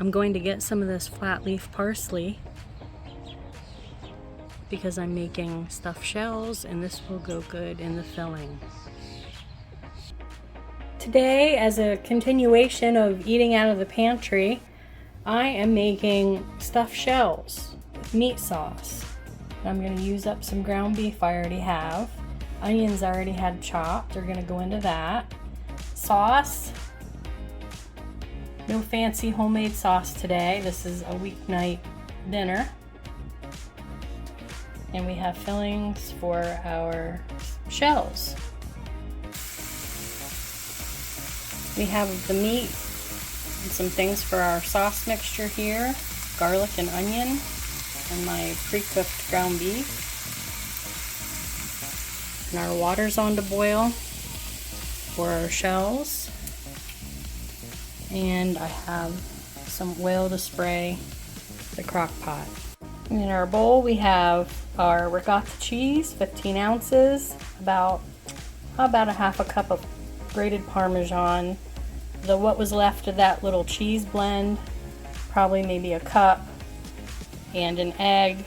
I'm going to get some of this flat leaf parsley because I'm making stuffed shells, and this will go good in the filling. Today, as a continuation of eating out of the pantry, I am making stuffed shells with meat sauce. I'm going to use up some ground beef I already have. Onions I already had chopped. They're going to go into that. Sauce. No fancy homemade sauce today. This is a weeknight dinner. And we have fillings for our shells. We have the meat and some things for our sauce mixture here. Garlic and onion and my pre-cooked ground beef. And our water's on to boil for our shells. And I have some oil to spray the crock pot. In our bowl we have our ricotta cheese, 15 ounces, about a half a cup of grated Parmesan, what was left of that little cheese blend, probably maybe a cup, and an egg,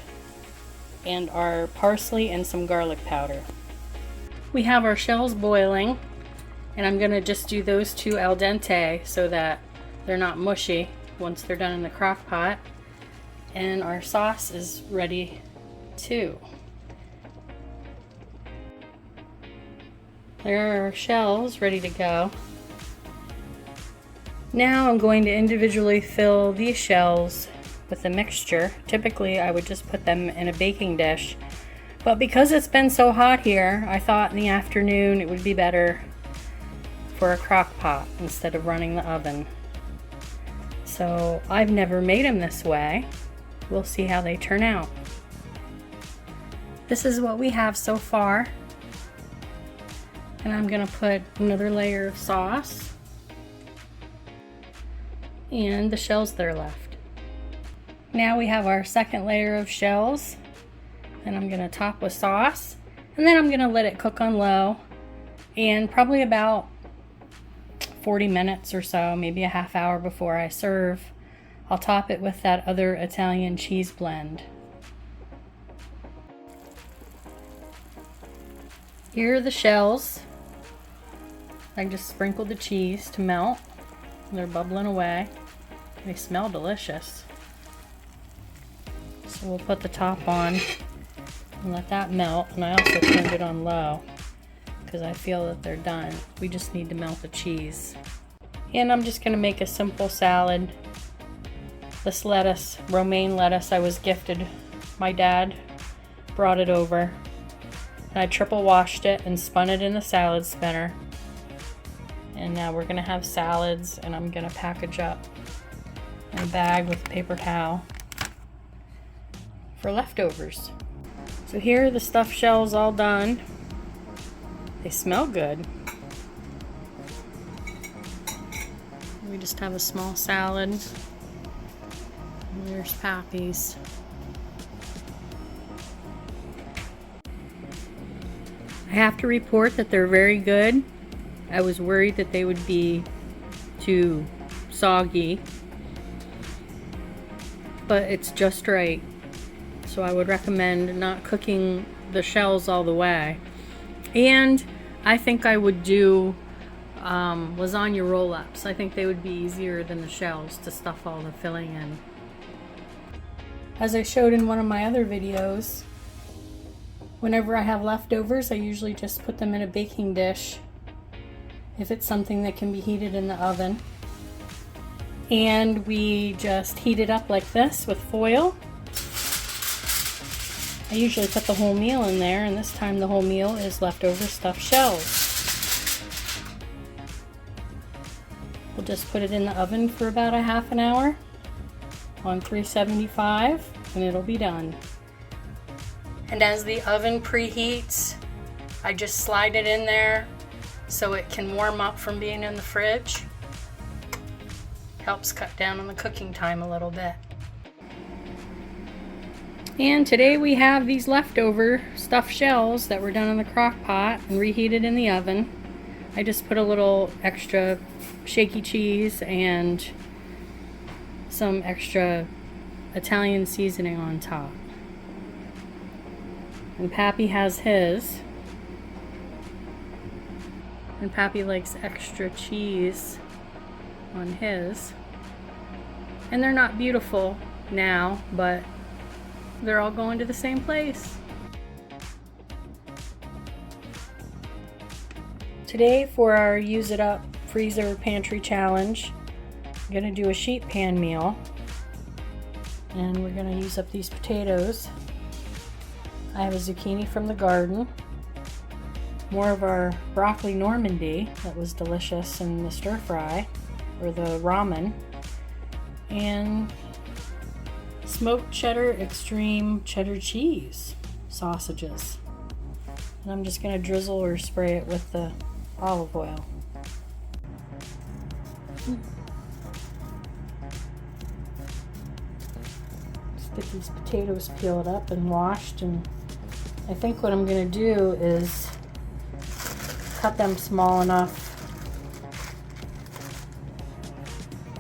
and our parsley and some garlic powder. We have our shells boiling, and I'm gonna just do those two al dente so that they're not mushy once they're done in the crock pot. And our sauce is ready too. There are our shells ready to go. Now I'm going to individually fill these shells with a mixture. Typically I would just put them in a baking dish, but because it's been so hot here, I thought in the afternoon it would be better for a crock pot instead of running the oven. So I've never made them this way. We'll see how they turn out. This is what we have so far. And I'm gonna put another layer of sauce and the shells that are left. Now we have our second layer of shells, and I'm gonna top with sauce, and then I'm gonna let it cook on low, and probably about 40 minutes or so, maybe a half hour before I serve, I'll top it with that other Italian cheese blend. Here are the shells. I just sprinkled the cheese to melt. They're bubbling away. They smell delicious. So we'll put the top on and let that melt. And I also turned it on low because I feel that they're done. We just need to melt the cheese. And I'm just gonna make a simple salad. This lettuce, romaine lettuce, I was gifted. My dad brought it over. And I triple washed it and spun it in the salad spinner. And now we're gonna have salads, and I'm gonna package up in a bag with a paper towel for leftovers. So here are the stuffed shells all done. They smell good. We just have a small salad. And there's Pappy's. I have to report that they're very good. I was worried that they would be too soggy, but it's just right. So I would recommend not cooking the shells all the way. And I think I would do lasagna roll-ups. I think they would be easier than the shells to stuff all the filling in. As I showed in one of my other videos, whenever I have leftovers, I usually just put them in a baking dish if it's something that can be heated in the oven. And we just heat it up like this with foil. I usually put the whole meal in there, and this time the whole meal is leftover stuffed shells. We'll just put it in the oven for about a half an hour on 375, and it'll be done. And as the oven preheats, I just slide it in there so it can warm up from being in the fridge. Helps cut down on the cooking time a little bit. And today we have these leftover stuffed shells that were done in the crock pot and reheated in the oven. I just put a little extra shaky cheese and some extra Italian seasoning on top. And Pappy has his. And Pappy likes extra cheese on his. And they're not beautiful now, but they're all going to the same place. Today for our Use It Up Freezer Pantry Challenge, I'm going to do a sheet pan meal. And we're going to use up these potatoes. I have a zucchini from the garden. More of our broccoli Normandy that was delicious in the stir fry, or the ramen. And smoked cheddar extreme cheddar cheese sausages. And I'm just going to drizzle or spray it with the olive oil. Just get these potatoes peeled up and washed, and I think what I'm going to do is cut them small enough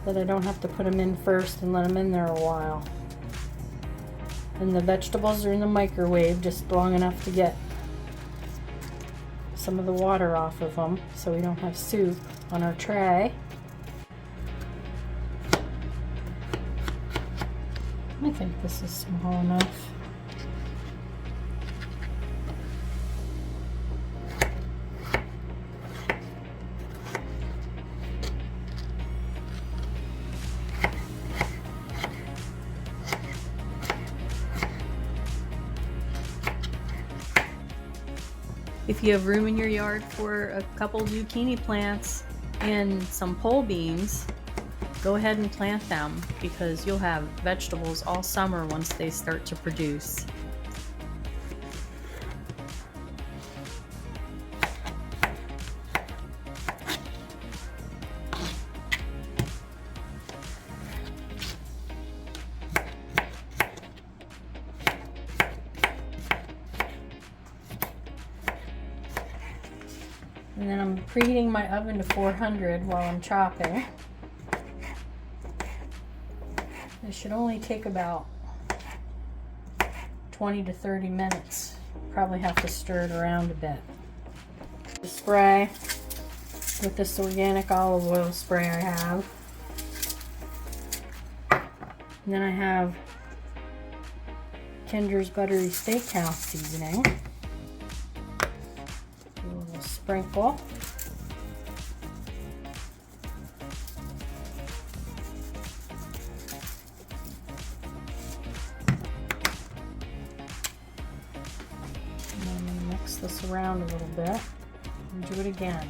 that I don't have to put them in first and let them in there a while. And the vegetables are in the microwave just long enough to get some of the water off of them so we don't have soup on our tray. I think this is small enough. If you have room in your yard for a couple zucchini plants and some pole beans, go ahead and plant them because you'll have vegetables all summer once they start to produce. And then I'm preheating my oven to 400 while I'm chopping. It should only take about 20 to 30 minutes. Probably have to stir it around a bit. The spray with this organic olive oil spray I have. And then I have Kinder's Buttery Steakhouse seasoning. Do a little sprinkle. This around a little bit and do it again.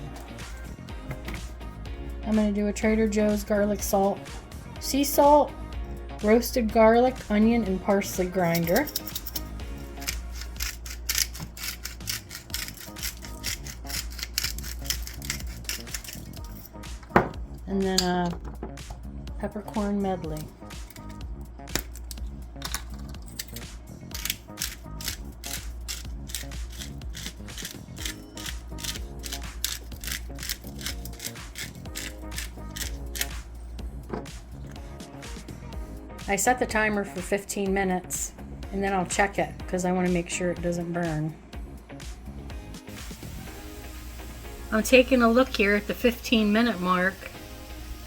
I'm going to do a Trader Joe's garlic salt, sea salt, roasted garlic, onion, and parsley grinder. And then a peppercorn medley. I set the timer for 15 minutes and then I'll check it because I want to make sure it doesn't burn. I'm taking a look here at the 15-minute mark.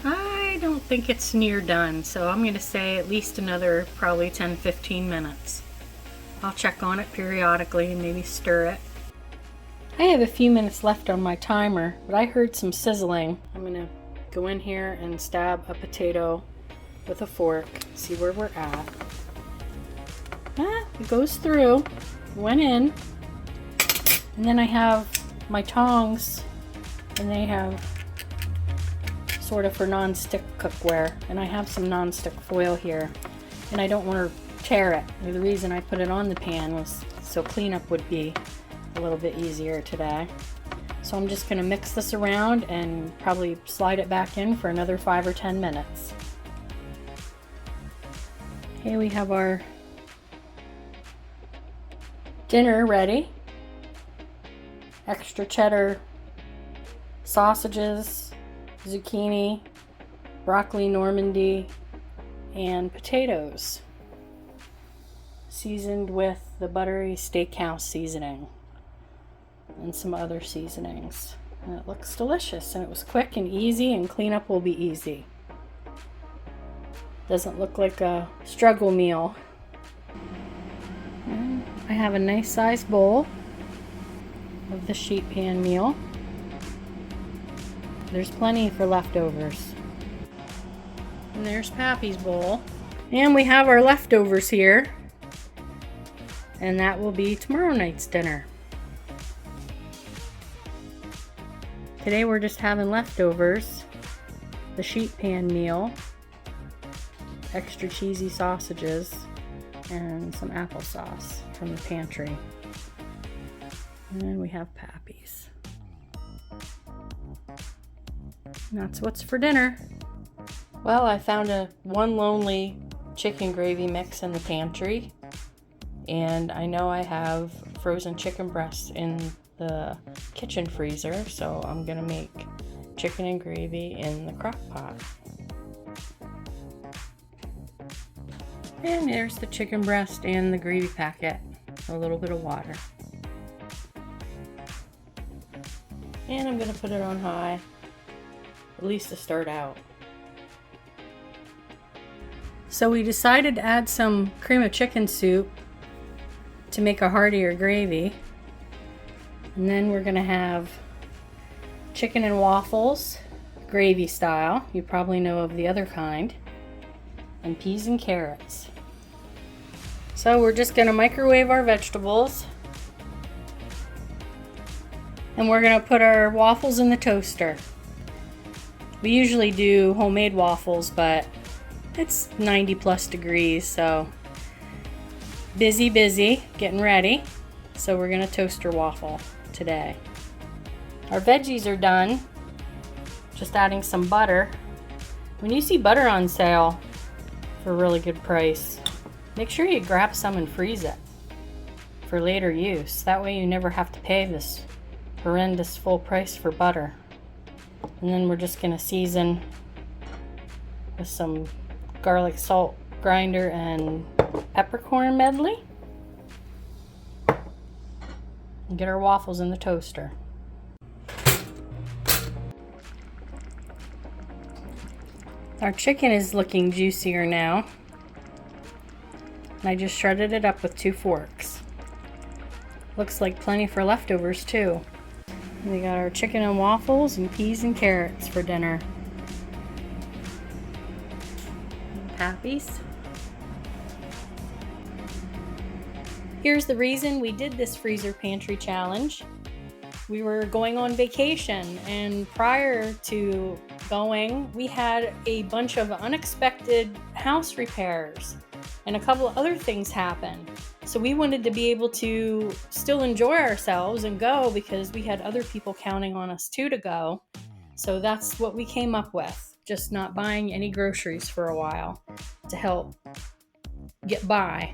I don't think it's near done, so I'm going to say at least another probably 10-15 minutes. I'll check on it periodically and maybe stir it. I have a few minutes left on my timer, but I heard some sizzling. I'm going to go in here and stab a potato with a fork, see where we're at. It goes through, went in, and then I have my tongs, and they have sort of for non-stick cookware, and I have some non-stick foil here, and I don't want to tear it. The reason I put it on the pan was so cleanup would be a little bit easier today. So I'm just going to mix this around and probably slide it back in for another 5 or 10 minutes. Okay, we have our dinner ready. Extra cheddar sausages, zucchini, broccoli Normandy, and potatoes, seasoned with the buttery steakhouse seasoning and some other seasonings. And it looks delicious, and it was quick and easy, and cleanup will be easy. Doesn't look like a struggle meal. And I have a nice sized bowl of the sheet pan meal. There's plenty for leftovers. And there's Pappy's bowl. And we have our leftovers here. And that will be tomorrow night's dinner. Today we're just having leftovers. The sheet pan meal, extra cheesy sausages, and some applesauce from the pantry. And then we have Pappy's. And that's what's for dinner. Well, I found one lonely chicken gravy mix in the pantry, and I know I have frozen chicken breasts in the kitchen freezer, so I'm gonna make chicken and gravy in the crock pot. And there's the chicken breast and the gravy packet, a little bit of water. And I'm gonna put it on high, at least to start out. So we decided to add some cream of chicken soup to make a heartier gravy. And then we're gonna have chicken and waffles, gravy style. You probably know of the other kind. And peas and carrots. So we're just gonna microwave our vegetables. And we're gonna put our waffles in the toaster. We usually do homemade waffles, but it's 90 plus degrees, so busy, getting ready. So we're gonna toast our waffle today. Our veggies are done. Just adding some butter. When you see butter on sale for a really good price, make sure you grab some and freeze it for later use. That way you never have to pay this horrendous full price for butter. And then we're just gonna season with some garlic salt grinder and peppercorn medley. And get our waffles in the toaster. Our chicken is looking juicier now. And I just shredded it up with 2 forks. Looks like plenty for leftovers too. And we got our chicken and waffles and peas and carrots for dinner. And Pappy's. Here's the reason we did this freezer pantry challenge. We were going on vacation, and prior to going, we had a bunch of unexpected house repairs and a couple of other things happen. So we wanted to be able to still enjoy ourselves and go, because we had other people counting on us too to go. So that's what we came up with, just not buying any groceries for a while to help get by